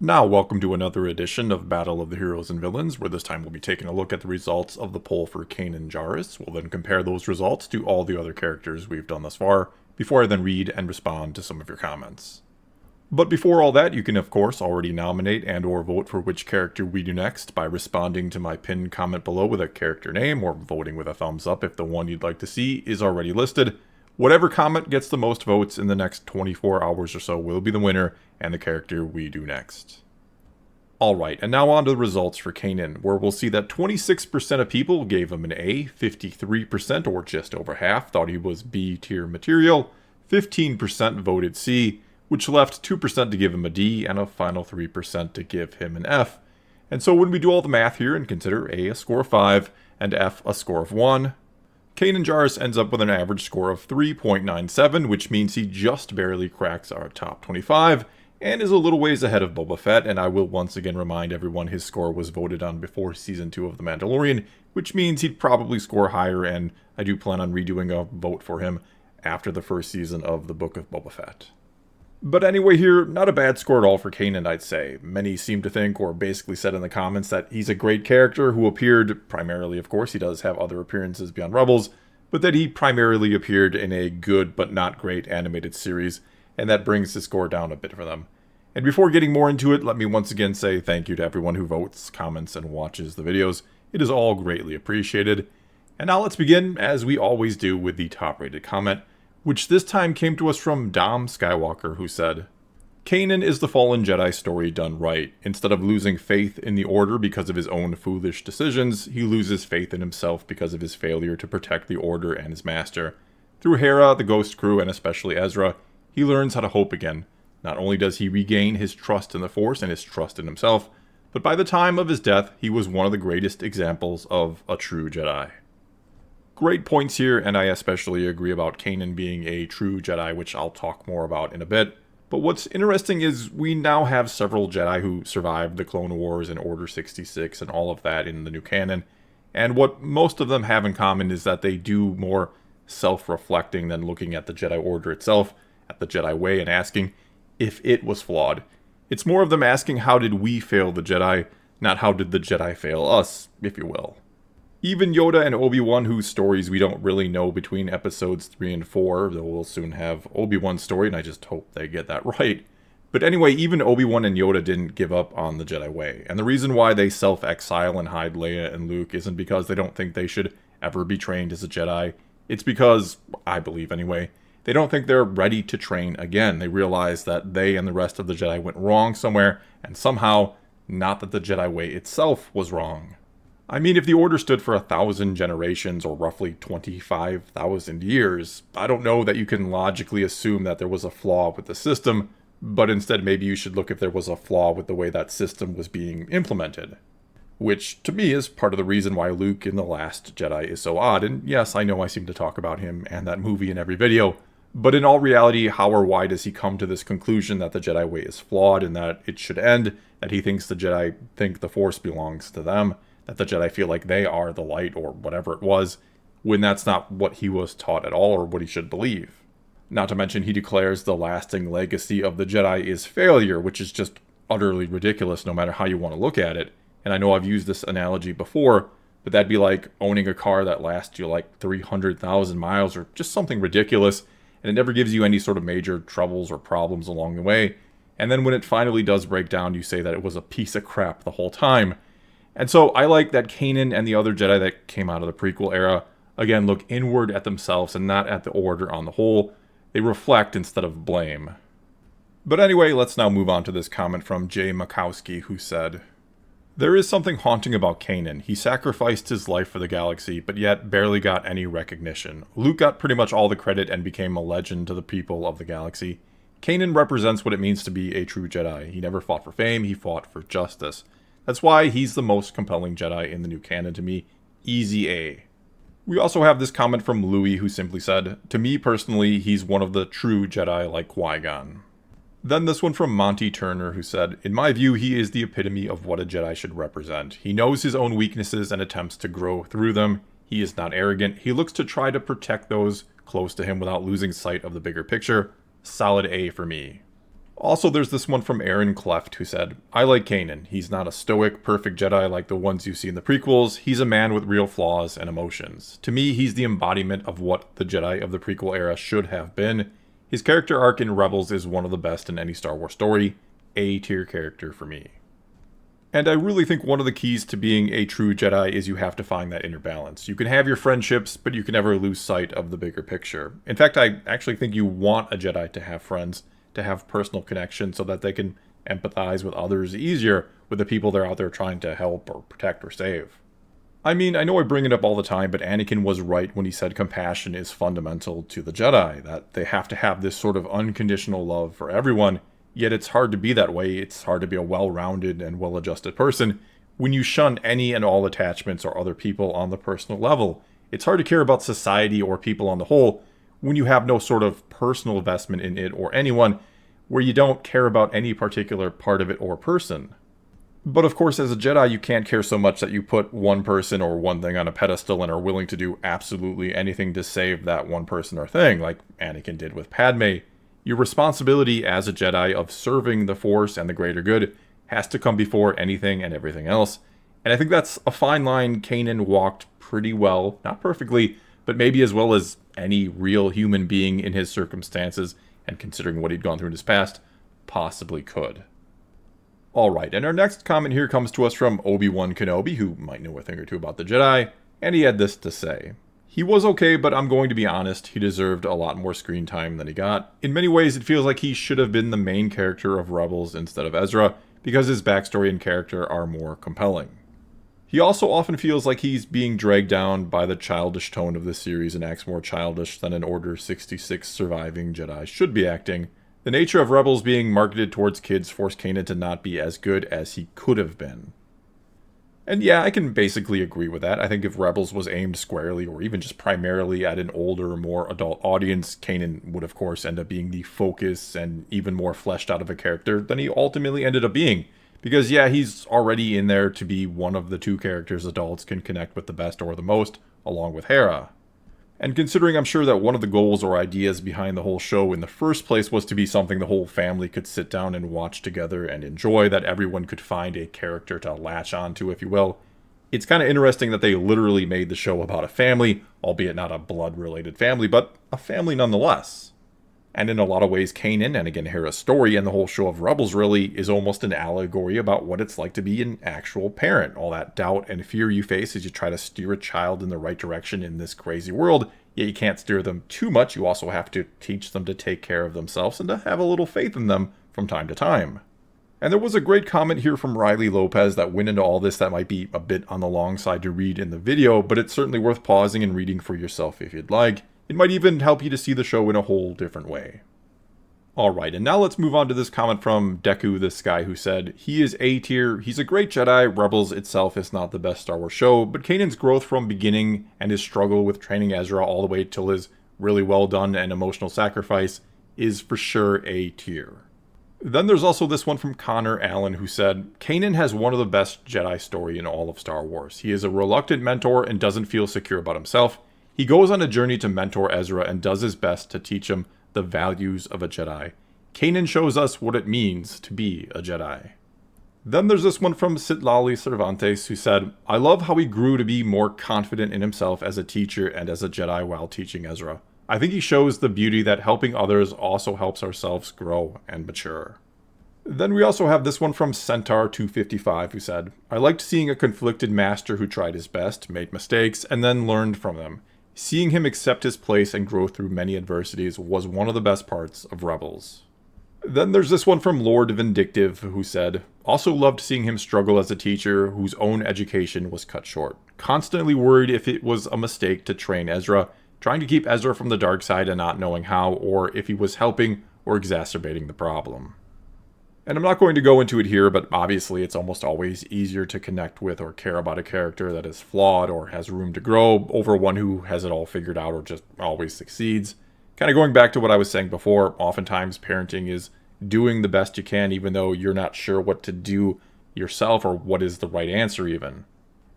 Now, welcome to another edition of Battle of the Heroes and Villains, where this time we'll be taking a look at the results of the poll for Kanan Jarrus. We'll then compare those results to all the other characters we've done thus far, before I then read and respond to some of your comments. But before all that, you can of course already nominate and or vote for which character we do next by responding to my pinned comment below with a character name, or voting with a thumbs up if the one you'd like to see is already listed. Whatever comment gets the most votes in the next 24 hours or so will be the winner and the character we do next. Alright, and now on to the results for Kanan, where we'll see that 26% of people gave him an A, 53% or just over half thought he was B tier material, 15% voted C, which left 2% to give him a D, and a final 3% to give him an F. And so when we do all the math here and consider A a score of 5 and F a score of 1, Kanan Jarrus ends up with an average score of 3.97, which means he just barely cracks our top 25, and is a little ways ahead of Boba Fett, and I will once again remind everyone his score was voted on before Season 2 of The Mandalorian, which means he'd probably score higher, and I do plan on redoing a vote for him after the first season of the Book of Boba Fett. But anyway here, not a bad score at all for Kanan, I'd say. Many seem to think, or basically said in the comments, that he's a great character who appeared, primarily of course, he does have other appearances beyond Rebels, but that he primarily appeared in a good but not great animated series, and that brings his score down a bit for them. And before getting more into it, let me once again say thank you to everyone who votes, comments, and watches the videos. It is all greatly appreciated. And now let's begin, as we always do, with the top-rated comment, which this time came to us from Dom Skywalker, who said, Kanan is the fallen Jedi story done right. Instead of losing faith in the Order because of his own foolish decisions, he loses faith in himself because of his failure to protect the Order and his master. Through Hera, the Ghost Crew, and especially Ezra, he learns how to hope again. Not only does he regain his trust in the Force and his trust in himself, but by the time of his death, he was one of the greatest examples of a true Jedi. Great points here, and I especially agree about Kanan being a true Jedi, which I'll talk more about in a bit. But what's interesting is we now have several Jedi who survived the Clone Wars and Order 66 and all of that in the new canon, and what most of them have in common is that they do more self-reflecting than looking at the Jedi Order itself, at the Jedi way, and asking if it was flawed. It's more of them asking how did we fail the Jedi, not how did the Jedi fail us, if you will. Even Yoda and Obi-Wan, whose stories we don't really know between episodes 3 and 4, though we'll soon have Obi-Wan's story, and I just hope they get that right. But anyway, even Obi-Wan and Yoda didn't give up on the Jedi way, and the reason why they self-exile and hide Leia and Luke isn't because they don't think they should ever be trained as a Jedi. It's because, I believe anyway, they don't think they're ready to train again. They realize that they and the rest of the Jedi went wrong somewhere, and somehow, not that the Jedi way itself was wrong. I mean, if the Order stood for 1,000 generations, or roughly 25,000 years, I don't know that you can logically assume that there was a flaw with the system, but instead maybe you should look if there was a flaw with the way that system was being implemented. Which, to me, is part of the reason why Luke in The Last Jedi is so odd, and yes, I know I seem to talk about him and that movie in every video, but in all reality, how or why does he come to this conclusion that the Jedi way is flawed and that it should end, that he thinks the Jedi think the Force belongs to them, that the Jedi feel like they are the light or whatever it was, when that's not what he was taught at all or what he should believe. Not to mention he declares the lasting legacy of the Jedi is failure, which is just utterly ridiculous no matter how you want to look at it. And I know I've used this analogy before, but that'd be like owning a car that lasts you like 300,000 miles or just something ridiculous, and it never gives you any sort of major troubles or problems along the way. And then when it finally does break down, you say that it was a piece of crap the whole time. And so I like that Kanan and the other Jedi that came out of the prequel era, again, look inward at themselves and not at the Order on the whole. They reflect instead of blame. But anyway, let's now move on to this comment from Jay Makowski, who said, There is something haunting about Kanan. He sacrificed his life for the galaxy, but yet barely got any recognition. Luke got pretty much all the credit and became a legend to the people of the galaxy. Kanan represents what it means to be a true Jedi. He never fought for fame, he fought for justice. That's why he's the most compelling Jedi in the new canon to me. Easy A. We also have this comment from Louis, who simply said, To me personally, he's one of the true Jedi like Qui-Gon. Then this one from Monty Turner, who said, In my view, he is the epitome of what a Jedi should represent. He knows his own weaknesses and attempts to grow through them. He is not arrogant. He looks to try to protect those close to him without losing sight of the bigger picture. Solid A for me. Also, there's this one from Aaron Cleft who said, I like Kanan. He's not a stoic, perfect Jedi like the ones you see in the prequels. He's a man with real flaws and emotions. To me, he's the embodiment of what the Jedi of the prequel era should have been. His character arc in Rebels is one of the best in any Star Wars story. A-tier character for me. And I really think one of the keys to being a true Jedi is you have to find that inner balance. You can have your friendships, but you can never lose sight of the bigger picture. In fact, I actually think you want a Jedi to have friends, to have personal connection so that they can empathize with others easier with the people they're out there trying to help or protect or save. I mean, I know I bring it up all the time, but Anakin was right when he said compassion is fundamental to the Jedi, that they have to have this sort of unconditional love for everyone, yet it's hard to be that way. It's hard to be a well-rounded and well-adjusted person when you shun any and all attachments or other people on the personal level. It's hard to care about society or people on the whole when you have no sort of personal investment in it or anyone, where you don't care about any particular part of it or person. But of course, as a Jedi, you can't care so much that you put one person or one thing on a pedestal and are willing to do absolutely anything to save that one person or thing, like Anakin did with Padme. Your responsibility as a Jedi of serving the Force and the greater good has to come before anything and everything else. And I think that's a fine line Kanan walked pretty well, not perfectly, but maybe as well as any real human being in his circumstances, and considering what he'd gone through in his past, possibly could. Alright, and our next comment here comes to us from Obi-Wan Kenobi, who might know a thing or two about the Jedi, and he had this to say. He was okay, but I'm going to be honest, he deserved a lot more screen time than he got. In many ways, it feels like he should have been the main character of Rebels instead of Ezra, because his backstory and character are more compelling. He also often feels like he's being dragged down by the childish tone of the series and acts more childish than an Order 66 surviving Jedi should be acting. The nature of Rebels being marketed towards kids forced Kanan to not be as good as he could have been. And yeah, I can basically agree with that. I think if Rebels was aimed squarely or even just primarily at an older, more adult audience, Kanan would of course end up being the focus and even more fleshed out of a character than he ultimately ended up being. Because yeah, he's already in there to be one of the two characters adults can connect with the best or the most, along with Hera. And considering I'm sure that one of the goals or ideas behind the whole show in the first place was to be something the whole family could sit down and watch together and enjoy, that everyone could find a character to latch onto, if you will, it's kind of interesting that they literally made the show about a family, albeit not a blood-related family, but a family nonetheless. And in a lot of ways, Kanan, and again Hera's story, and the whole show of Rebels really is almost an allegory about what it's like to be an actual parent. All that doubt and fear you face as you try to steer a child in the right direction in this crazy world, yet you can't steer them too much. You also have to teach them to take care of themselves and to have a little faith in them from time to time. And there was a great comment here from Riley Lopez that went into all this that might be a bit on the long side to read in the video, but it's certainly worth pausing and reading for yourself if you'd like. It might even help you to see the show in a whole different way. Alright, and now let's move on to this comment from Deku the Sky, who said, he is A tier, he's a great Jedi, Rebels itself is not the best Star Wars show, but Kanan's growth from beginning and his struggle with training Ezra all the way till his really well done and emotional sacrifice is for sure A tier. Then there's also this one from Connor Allen, who said, Kanan has one of the best Jedi story in all of Star Wars. He is a reluctant mentor and doesn't feel secure about himself. He goes on a journey to mentor Ezra and does his best to teach him the values of a Jedi. Kanan shows us what it means to be a Jedi. Then there's this one from Citlali Cervantes, who said, I love how he grew to be more confident in himself as a teacher and as a Jedi while teaching Ezra. I think he shows the beauty that helping others also helps ourselves grow and mature. Then we also have this one from Centaur255, who said, I liked seeing a conflicted master who tried his best, made mistakes, and then learned from them. Seeing him accept his place and grow through many adversities was one of the best parts of Rebels. Then there's this one from Lord Vindictive, who said, also loved seeing him struggle as a teacher whose own education was cut short. Constantly worried if it was a mistake to train Ezra, trying to keep Ezra from the dark side and not knowing how, or if he was helping or exacerbating the problem. And I'm not going to go into it here, but obviously it's almost always easier to connect with or care about a character that is flawed or has room to grow over one who has it all figured out or just always succeeds. Kind of going back to what I was saying before, oftentimes parenting is doing the best you can even though you're not sure what to do yourself or what is the right answer even.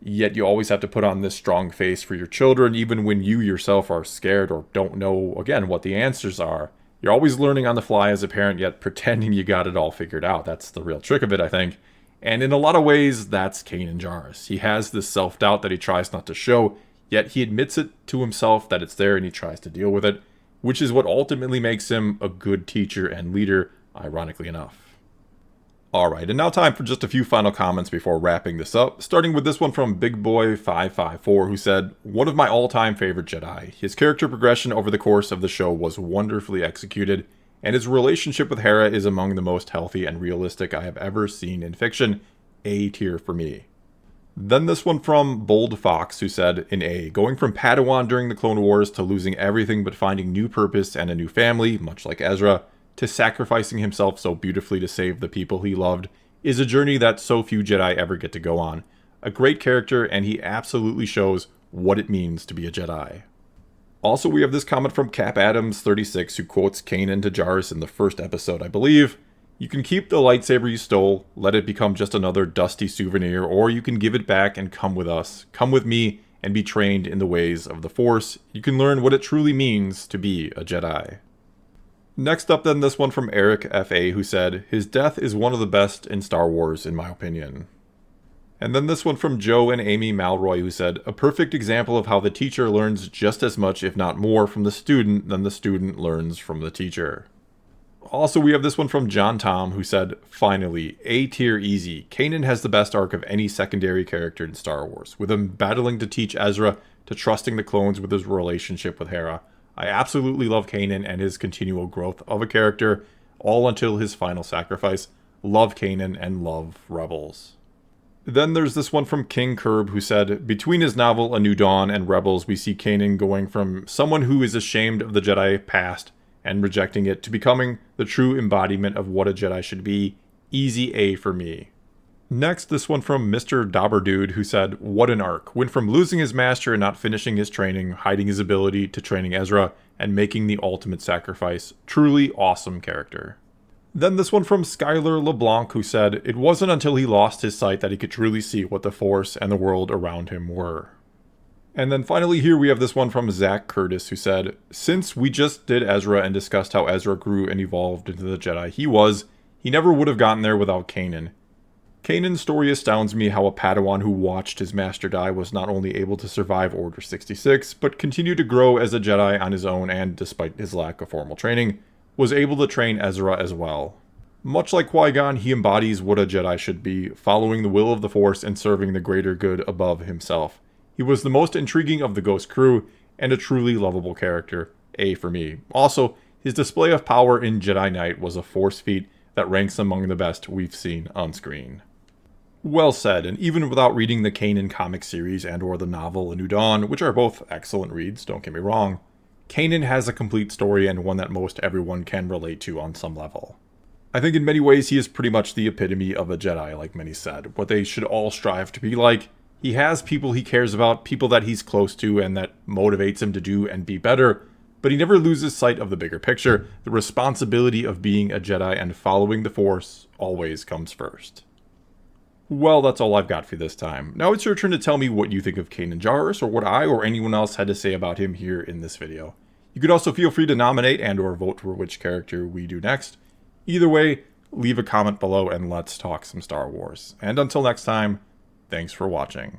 Yet you always have to put on this strong face for your children even when you yourself are scared or don't know, again, what the answers are. You're always learning on the fly as a parent, yet pretending you got it all figured out. That's the real trick of it, I think. And in a lot of ways, that's Kanan Jarrus. He has this self-doubt that he tries not to show, yet he admits it to himself that it's there and he tries to deal with it, which is what ultimately makes him a good teacher and leader, ironically enough. Alright, and now time for just a few final comments before wrapping this up, starting with this one from BigBoy554, who said, "One of my all-time favorite Jedi. His character progression over the course of the show was wonderfully executed, and his relationship with Hera is among the most healthy and realistic I have ever seen in fiction. A tier for me." Then this one from Bold Fox, who said, "In A, going from Padawan during the Clone Wars to losing everything but finding new purpose and a new family, much like Ezra, to sacrificing himself so beautifully to save the people he loved, is a journey that so few Jedi ever get to go on. A great character, and he absolutely shows what it means to be a Jedi." Also, we have this comment from Cap Adams 36, who quotes Kanan to Jarrus in the first episode, I believe. "You can keep the lightsaber you stole, let it become just another dusty souvenir, or you can give it back and come with us, come with me, and be trained in the ways of the Force. You can learn what it truly means to be a Jedi." Next up then, this one from Eric F.A., who said, "His death is one of the best in Star Wars, in my opinion." And then this one from Joe and Amy Malroy, who said, "A perfect example of how the teacher learns just as much, if not more, from the student than the student learns from the teacher." Also, we have this one from John Tom, who said, "Finally, A tier easy. Kanan has the best arc of any secondary character in Star Wars, with him battling to teach Ezra to trusting the clones with his relationship with Hera. I absolutely love Kanan and his continual growth of a character, all until his final sacrifice. Love Kanan and love Rebels." Then there's this one from King Curb, who said, "Between his novel A New Dawn and Rebels, we see Kanan going from someone who is ashamed of the Jedi past and rejecting it to becoming the true embodiment of what a Jedi should be. Easy A for me." Next, this one from Mr. Dauberdude, who said, "What an arc. Went from losing his master and not finishing his training, hiding his ability, to training Ezra, and making the ultimate sacrifice. Truly awesome character." Then this one from Skylar LeBlanc, who said, "It wasn't until he lost his sight that he could truly see what the Force and the world around him were." And then finally here we have this one from Zach Curtis, who said, "Since we just did Ezra and discussed how Ezra grew and evolved into the Jedi he never would have gotten there without Kanan. Kanan's story astounds me how a Padawan who watched his master die was not only able to survive Order 66, but continue to grow as a Jedi on his own and, despite his lack of formal training, was able to train Ezra as well. Much like Qui-Gon, he embodies what a Jedi should be, following the will of the Force and serving the greater good above himself. He was the most intriguing of the Ghost crew, and a truly lovable character. A for me. Also, his display of power in Jedi Knight was a Force feat that ranks among the best we've seen on screen." Well said, and even without reading the Kanan comic series and or the novel A New Dawn, which are both excellent reads, don't get me wrong, Kanan has a complete story and one that most everyone can relate to on some level. I think in many ways he is pretty much the epitome of a Jedi, like many said, what they should all strive to be like. He has people he cares about, people that he's close to and that motivates him to do and be better, but he never loses sight of the bigger picture. The responsibility of being a Jedi and following the Force always comes first. Well, that's all I've got for this time. Now it's your turn to tell me what you think of Kanan Jarrus, or what I or anyone else had to say about him here in this video. You could also feel free to nominate and or vote for which character we do next. Either way, leave a comment below and let's talk some Star Wars. And until next time, thanks for watching.